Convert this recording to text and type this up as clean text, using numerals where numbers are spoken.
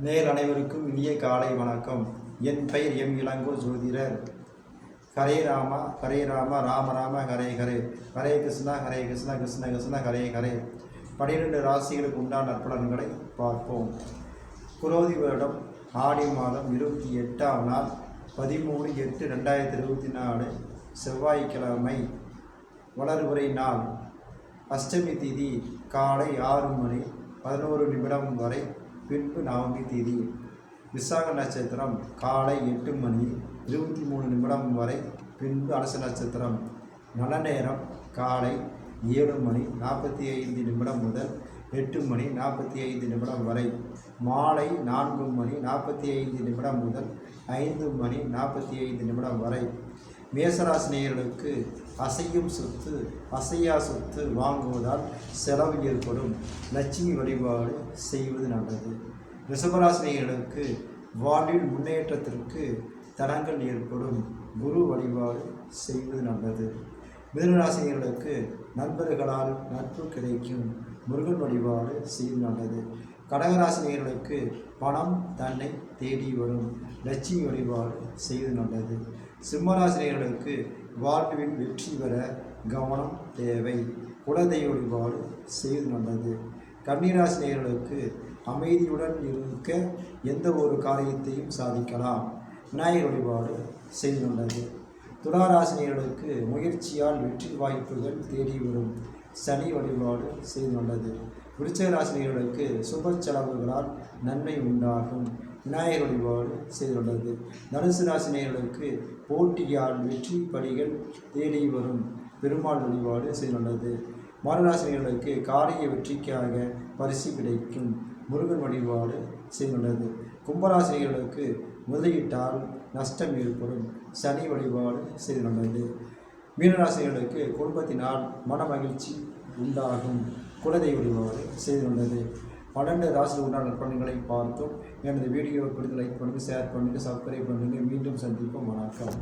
அனைவருக்கும் இனிய காலை வணக்கம். என் பெயர் எம் இளங்கோ ஜோதிடர். ஹரே ராமா ஹரே ராமா ராம ராம ஹரே ஹரே, ஹரே கிருஷ்ணா ஹரே கிருஷ்ணா கிருஷ்ண கிருஷ்ண ஹரே ஹரே. 12 ராசிகளுக்கு உண்டான நற்பலன்களை பார்ப்போம். குரோதி வருடம் ஆடி மாதம் 28ஆம் நாள் 13/8/2024 செவ்வாய்க்கிழமை, வளர்பிறை நாள், அஷ்டமி திதி காலை 6 மணி 11 நிமிடம் வரை, பின்பு நவமி திதி. விசாக நட்சத்திரம் காலை 8 மணி 23 நிமிடம் வரை, பின்பு அலச நட்சத்திரம். நல்ல நேரம் காலை 7 மணி 45 நிமிடம் முதல் 8 மணி 45 நிமிடம் வரை, மாலை 4 மணி 45 நிமிடம் முதல் 5 மணி 45 நிமிடம் வரை. மேசராசினியர்களுக்கு அசையும் சொத்து அசையா சொத்து வாங்குவதால் செலவு ஏற்படும். லட்சுமி வழிபாடு செய்வது நல்லது. ரிஷபராசினியர்களுக்கு வாழ்வில் முன்னேற்றத்திற்கு தடங்கள் ஏற்படும். குரு வழிபாடு செய்வது நல்லது. மிதுனராசினியர்களுக்கு நண்பர்களால் நட்பு கிடைக்கும். முருகன் வழிபாடு செய்வது நல்லது. கடகராசினியர்களுக்கு பணம் தன்னை தேடி வரும். லட்சுமி வழிபாடு செய்வது நல்லது. சிம்மராசினியர்களுக்கு வாழ்வில் வெற்றி பெற கவனம் தேவை. குலதெய்வ வழிபாடு செய்வது நல்லது. கன்னிராசினியர்களுக்கு அமைதியுடன் இருக்க எந்த ஒரு காரியத்தையும் சாதிக்கலாம். விநாயகர் வழிபாடு செய்வது நல்லது. துளாராசினியர்களுக்கு முயற்சியால் வெற்றி வாய்ப்புகள் தேடி வரும். சனி வழிபாடு செய்வது நல்லது. விருச்சிக ராசினியர்களுக்கு சுப செலவுகளால் நன்மை உண்டாகும். விநாயகர் வழிபாடு செய்துள்ளது. தனுசு ராசினியர்களுக்கு போட்டியால் வெற்றி படிகள் தேடி வரும். பெருமாள் வழிபாடு செய்துள்ளது. மகராசினியர்களுக்கு காரிய வெற்றிக்காக பரிசு கிடைக்கும். முருகன் வழிபாடு செய்துள்ளது. கும்பராசினியர்களுக்கு முதலீட்டால் நஷ்டம் ஏற்படும். சனி வழிபாடு செய்துள்ளது. மீனராசினியர்களுக்கு குடும்பத்தினால் மன மகிழ்ச்சி உண்டாகும். குலதெய்வ வழிபாடு செய்துள்ளது. 12 ராசியில் உண்டான நற்பலன்களை பார்த்தோம். எனது வீடியோவை பிடித்து லைக் பண்ணுங்கள், ஷேர் பண்ணுங்கள், சப்ஸ்கிரைப் பண்ணுங்கள். மீண்டும் சந்திப்போம். வணக்கம்.